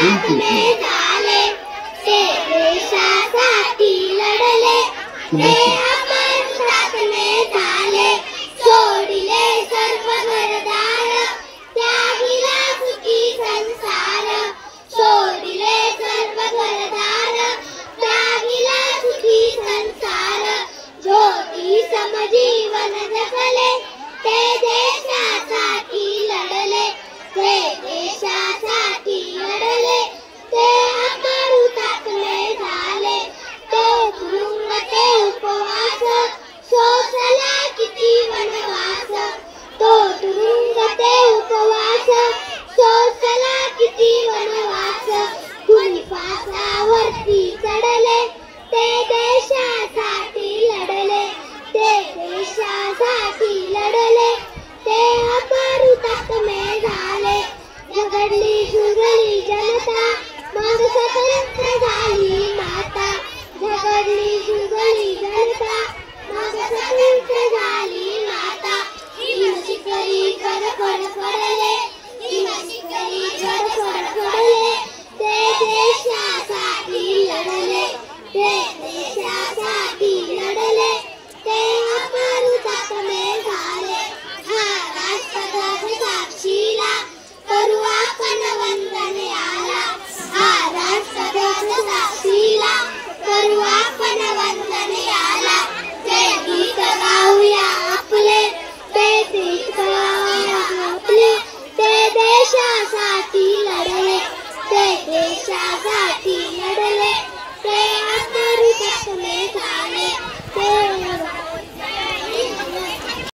हुतात्मे झाले, ते देशासाठी लढले, ते अमर हुतात्मे झाले, सोडिले सर्व घरदार, त्यागिला सुखी संसार, सोडिले सर्व घरदार, त्यागिला सुखी संसार, ज्योती समजीवन जगले, ते देशासाठी लढले, ते देशासाठी लढले, ते अमर हुतात्मे झाले, तो तुरुंग ते उपवास, सोसला किती वनवास, तो तुरुंग ते उपवास, सोसला किती वनवास, कुणी फासावरती चढले, ते देशासाठी लढले, ते देशासाठी लढले, ते अमर हुतात्मे झाले, झगडली झुरली जनता, मग स्वतंत्र झाली माता, झगडली झुरली जनता, मग स्वतंत्र झाली